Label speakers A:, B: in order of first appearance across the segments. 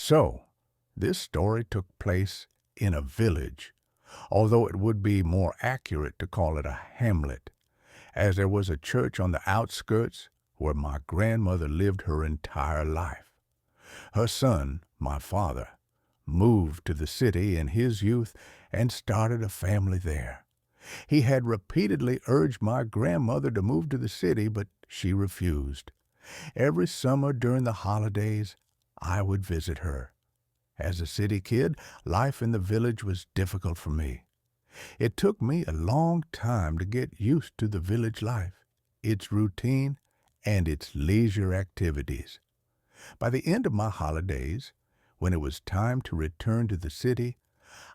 A: So, this story took place in a village, although it would be more accurate to call it a hamlet, as there was a church on the outskirts where my grandmother lived her entire life. Her son, my father, moved to the city in his youth and started a family there. He had repeatedly urged my grandmother to move to the city, but she refused. Every summer during the holidays, I would visit her. As a city kid, life in the village was difficult for me. It took me a long time to get used to the village life, its routine, and its leisure activities. By the end of my holidays, when it was time to return to the city,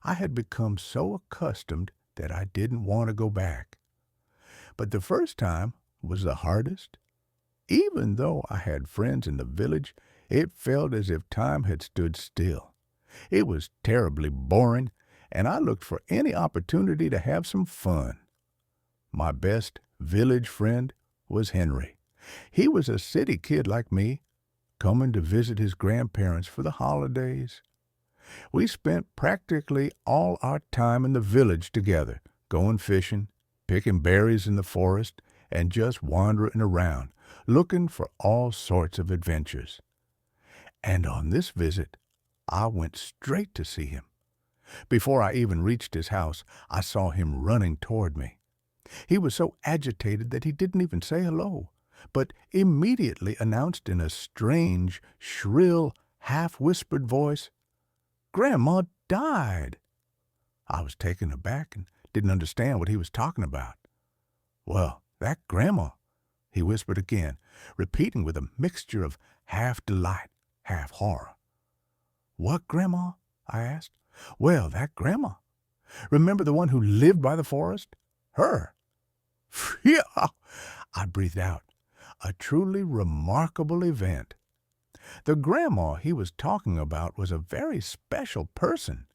A: I had become so accustomed that I didn't want to go back. But the first time was the hardest. Even though I had friends in the village, it felt as if time had stood still. It was terribly boring, and I looked for any opportunity to have some fun. My best village friend was Henry. He was a city kid like me, coming to visit his grandparents for the holidays. We spent practically all our time in the village together, going fishing, picking berries in the forest, and just wandering around, looking for all sorts of adventures. And on this visit, I went straight to see him. Before I even reached his house, I saw him running toward me. He was so agitated that he didn't even say hello, but immediately announced in a strange, shrill, half-whispered voice, "Grandma died." I was taken aback and didn't understand what he was talking about. "Well, that Grandma," he whispered again, repeating with a mixture of half delight, half horror. "What Grandma?" I asked. "Well, that Grandma. Remember the one who lived by the forest? Her." "Phew!" I breathed out. A truly remarkable event. The Grandma he was talking about was a very special person.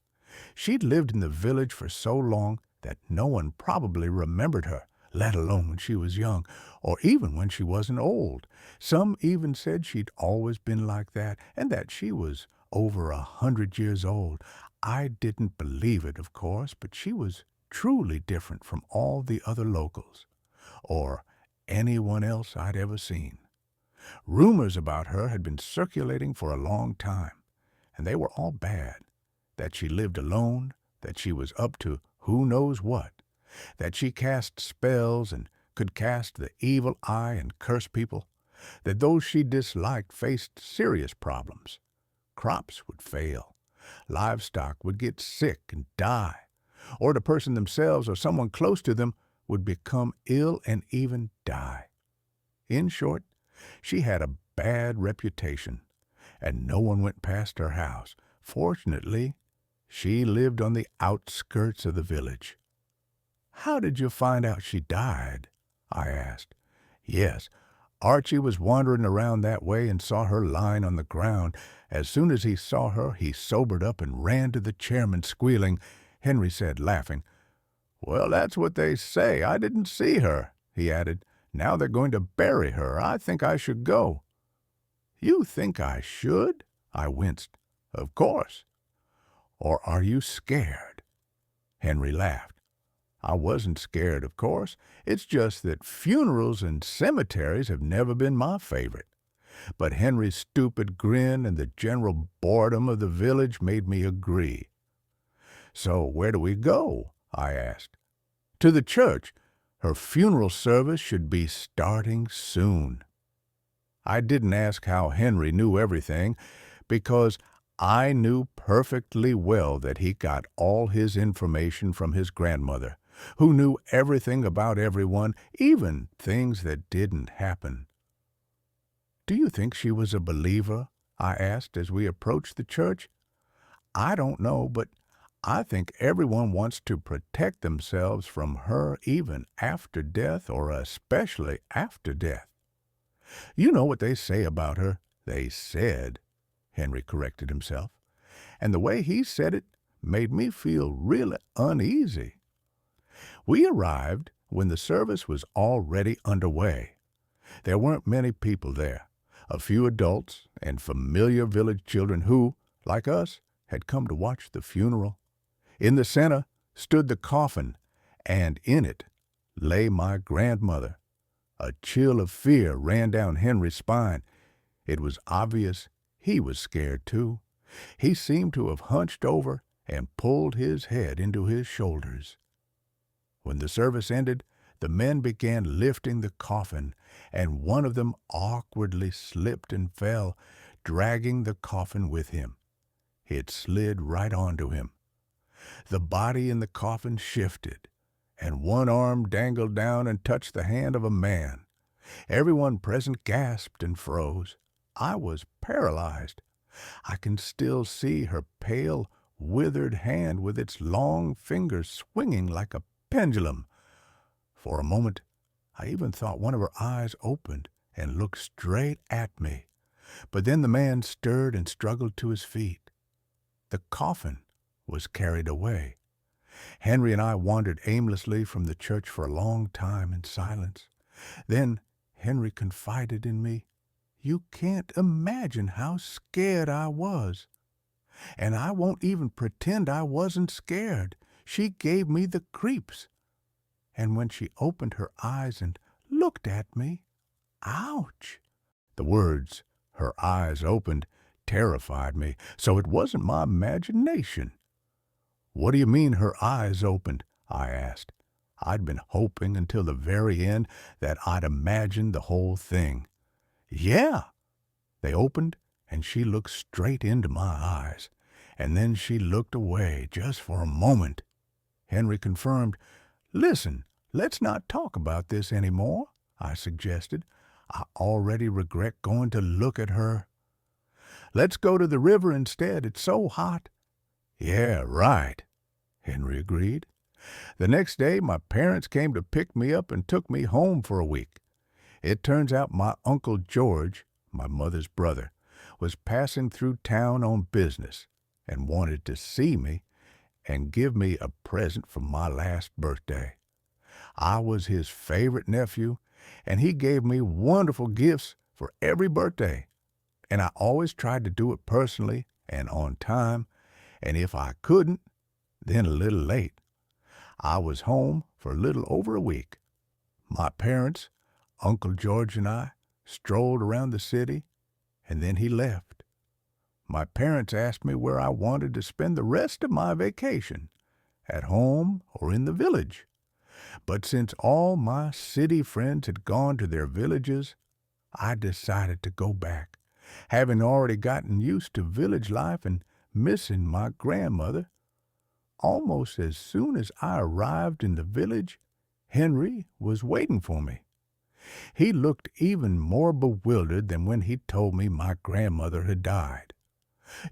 A: She'd lived in the village for so long that no one probably remembered her, let alone when she was young, or even when she wasn't old. Some even said she'd always been like that, and that she was over 100 years old. I didn't believe it, of course, but she was truly different from all the other locals, or anyone else I'd ever seen. Rumors about her had been circulating for a long time, and they were all bad. That she lived alone, that she was up to who knows what, that she cast spells and could cast the evil eye and curse people, that those she disliked faced serious problems. Crops would fail, livestock would get sick and die, or the person themselves or someone close to them would become ill and even die. In short, she had a bad reputation, and no one went past her house. Fortunately, she lived on the outskirts of the village. "How did you find out she died?" I asked. "Yes, Archie was wandering around that way and saw her lying on the ground. As soon as he saw her, he sobered up and ran to the chairman, squealing." Henry said, laughing. "Well, that's what they say. I didn't see her," he added. "Now they're going to bury her. I think I should go." "You think I should?" I winced. "Of course." "Or are you scared?" Henry laughed. "I wasn't scared, of course. It's just that funerals and cemeteries have never been my favorite." But Henry's stupid grin and the general boredom of the village made me agree. "So where do we go?" I asked. "To the church. Her funeral service should be starting soon." I didn't ask how Henry knew everything, because I knew perfectly well that he got all his information from his grandmother, who knew everything about everyone, even things that didn't happen. "Do you think she was a believer?" I asked as we approached the church. "I don't know, but I think everyone wants to protect themselves from her even after death, or especially after death." "You know what they say about her." "They said," Henry corrected himself, and the way he said it made me feel really uneasy. We arrived when the service was already underway. There weren't many people there, a few adults and familiar village children who, like us, had come to watch the funeral. In the center stood the coffin, and in it lay my grandmother. A chill of fear ran down Henry's spine. It was obvious he was scared too. He seemed to have hunched over and pulled his head into his shoulders. When the service ended, the men began lifting the coffin, and one of them awkwardly slipped and fell, dragging the coffin with him. It slid right onto him. The body in the coffin shifted, and one arm dangled down and touched the hand of a man. Everyone present gasped and froze. I was paralyzed. I can still see her pale, withered hand with its long fingers swinging like a pendulum. For a moment, I even thought one of her eyes opened and looked straight at me. But then the man stirred and struggled to his feet. The coffin was carried away. Henry and I wandered aimlessly from the church for a long time in silence. Then Henry confided in me. You can't imagine how scared I was. And I won't even pretend I wasn't scared. She gave me the creeps. And when she opened her eyes and looked at me, ouch! The words, her eyes opened, terrified me, so it wasn't my imagination. What do you mean her eyes opened? I asked. I'd been hoping until the very end that I'd imagined the whole thing. Yeah, they opened, and she looked straight into my eyes, and then she looked away just for a moment. Henry confirmed. Listen, let's not talk about this any more, I suggested. I already regret going to look at her. Let's go to the river instead. It's so hot. Yeah, right, Henry agreed. The next day, my parents came to pick me up and took me home for a week. It turns out my Uncle George, my mother's brother, was passing through town on business and wanted to see me and give me a present for my last birthday. I was his favorite nephew, and he gave me wonderful gifts for every birthday. And I always tried to do it personally and on time, and if I couldn't, then a little late. I was home for a little over a week. My parents, Uncle George and I, strolled around the city, and then he left. My parents asked me where I wanted to spend the rest of my vacation, at home or in the village. But since all my city friends had gone to their villages, I decided to go back, having already gotten used to village life and missing my grandmother. Almost as soon as I arrived in the village, Henry was waiting for me. He looked even more bewildered than when he told me my grandmother had died.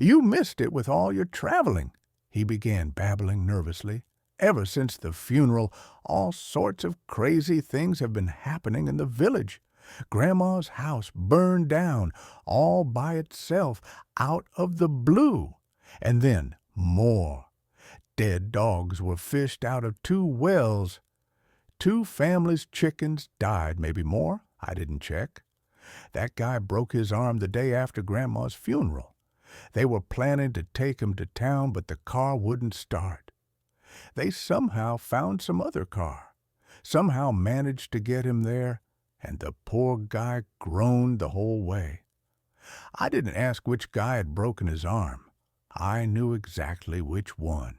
A: You missed it with all your traveling, he began babbling nervously. Ever since the funeral, all sorts of crazy things have been happening in the village. Grandma's house burned down all by itself out of the blue. And then more. Dead dogs were fished out of 2 wells. 2 families' chickens died, maybe more. I didn't check. That guy broke his arm the day after Grandma's funeral. They were planning to take him to town, but the car wouldn't start. They somehow found some other car, somehow managed to get him there, and the poor guy groaned the whole way. I didn't ask which guy had broken his arm. I knew exactly which one.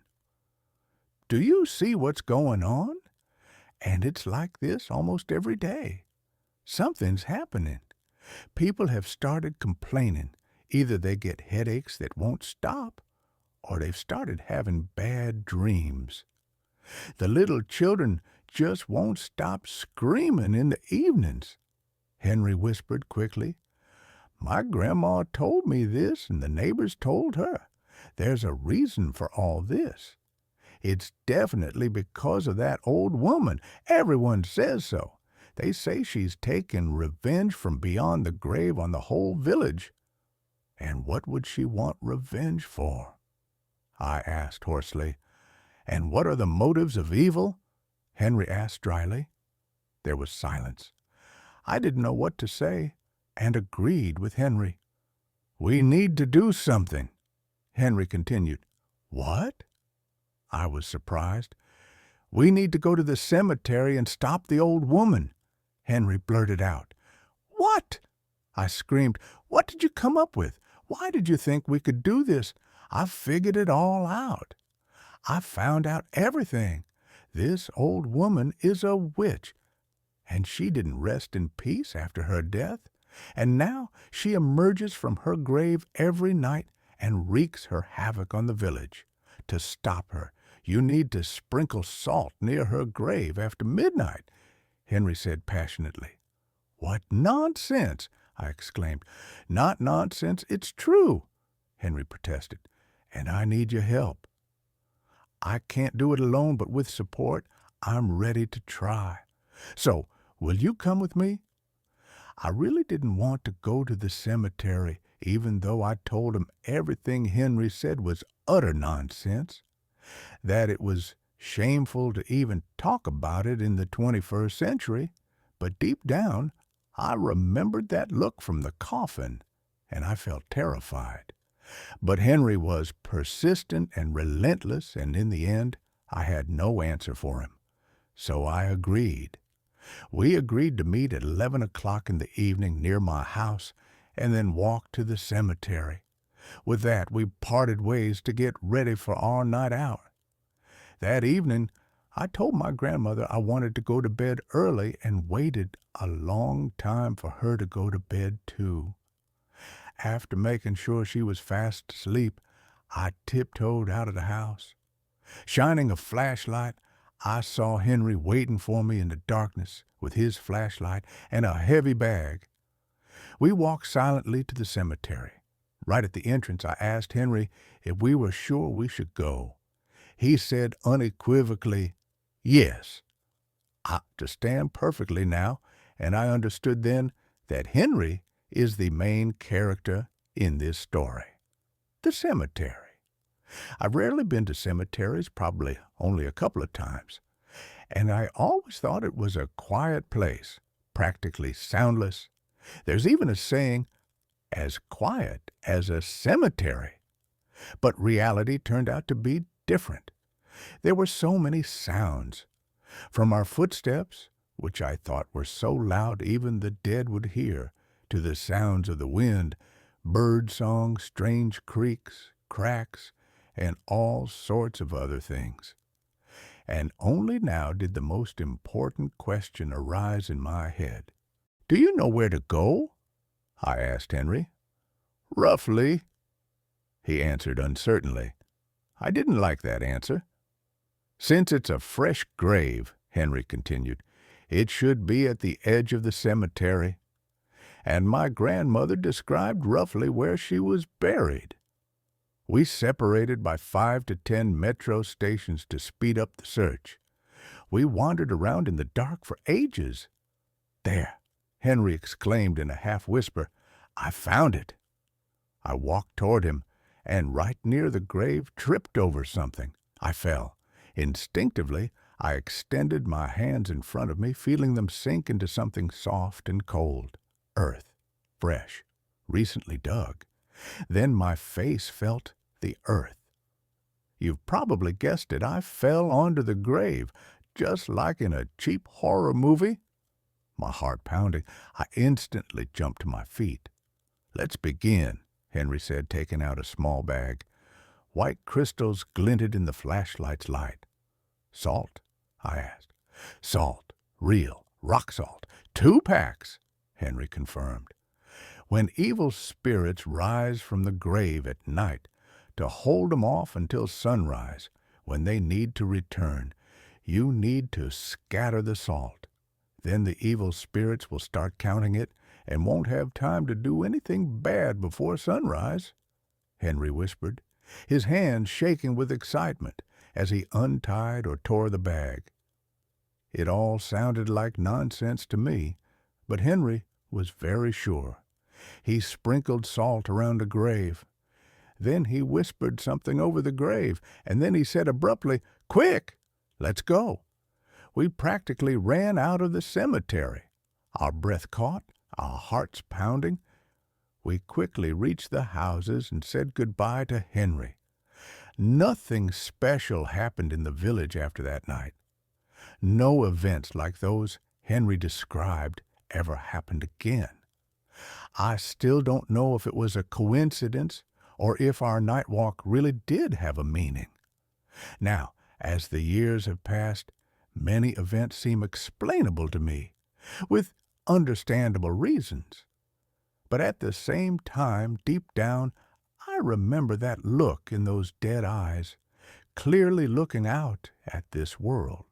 A: Do you see what's going on? And it's like this almost every day. Something's happening. People have started complaining. Either they get headaches that won't stop, or they've started having bad dreams. The little children just won't stop screaming in the evenings. Henry whispered quickly. My grandma told me this, and the neighbors told her. There's a reason for all this. It's definitely because of that old woman. Everyone says so. They say she's taken revenge from beyond the grave on the whole village. And what would she want revenge for? I asked hoarsely. And what are the motives of evil? Henry asked dryly. There was silence. I didn't know what to say, and agreed with Henry. We need to do something. Henry continued. What? I was surprised. We need to go to the cemetery and stop the old woman, Henry blurted out. What? I screamed. What did you come up with? Why did you think we could do this? I've figured it all out. I found out everything. This old woman is a witch, and she didn't rest in peace after her death. And now she emerges from her grave every night and wreaks her havoc on the village. To stop her, you need to sprinkle salt near her grave after midnight, Henry said passionately. What nonsense! I exclaimed. Not nonsense, it's true, Henry protested, and I need your help. I can't do it alone, but with support, I'm ready to try. So, will you come with me? I really didn't want to go to the cemetery, even though I told him everything Henry said was utter nonsense, that it was shameful to even talk about it in the 21st century, but deep down, I remembered that look from the coffin, and I felt terrified. But Henry was persistent and relentless, and in the end, I had no answer for him. So I agreed. We agreed to meet at 11 o'clock in the evening near my house and then walk to the cemetery. With that, we parted ways to get ready for our night out. That evening, I told my grandmother I wanted to go to bed early and waited a long time for her to go to bed, too. After making sure she was fast asleep, I tiptoed out of the house. Shining a flashlight, I saw Henry waiting for me in the darkness with his flashlight and a heavy bag. We walked silently to the cemetery. Right at the entrance, I asked Henry if we were sure we should go. He said unequivocally, yes. I understand perfectly now, and I understood then that Henry is the main character in this story. The cemetery. I've rarely been to cemeteries, probably only a couple of times, and I always thought it was a quiet place, practically soundless. There's even a saying, as quiet as a cemetery. But reality turned out to be different. There were so many sounds. From our footsteps, which I thought were so loud even the dead would hear, to the sounds of the wind, bird song, strange creaks, cracks, and all sorts of other things. And only now did the most important question arise in my head. Do you know where to go? I asked Henry. Roughly, he answered uncertainly. I didn't like that answer. Since it's a fresh grave, Henry continued, it should be at the edge of the cemetery. And my grandmother described roughly where she was buried. We separated by 5 to 10 metro stations to speed up the search. We wandered around in the dark for ages. There, Henry exclaimed in a half-whisper, I found it. I walked toward him, and right near the grave tripped over something. I fell. Instinctively, I extended my hands in front of me, feeling them sink into something soft and cold. Earth, fresh, recently dug. Then my face felt the earth. You've probably guessed it. I fell onto the grave, just like in a cheap horror movie. My heart pounding, I instantly jumped to my feet. Let's begin, Henry said, taking out a small bag. White crystals glinted in the flashlight's light. Salt? I asked. Salt, real, rock salt, 2 packs, Henry confirmed. When evil spirits rise from the grave at night, to hold them off until sunrise, when they need to return, you need to scatter the salt. Then the evil spirits will start counting it and won't have time to do anything bad before sunrise, Henry whispered, his hands shaking with excitement as he untied or tore the bag. It all sounded like nonsense to me, but Henry was very sure. He sprinkled salt around the grave. Then he whispered something over the grave, and then he said abruptly, Quick! Let's go! We practically ran out of the cemetery, our breath caught, our hearts pounding. We quickly reached the houses and said goodbye to Henry. Nothing special happened in the village after that night. No events like those Henry described ever happened again. I still don't know if it was a coincidence or if our night walk really did have a meaning. Now, as the years have passed, many events seem explainable to me, with understandable reasons. But at the same time, deep down, I remember that look in those dead eyes, clearly looking out at this world.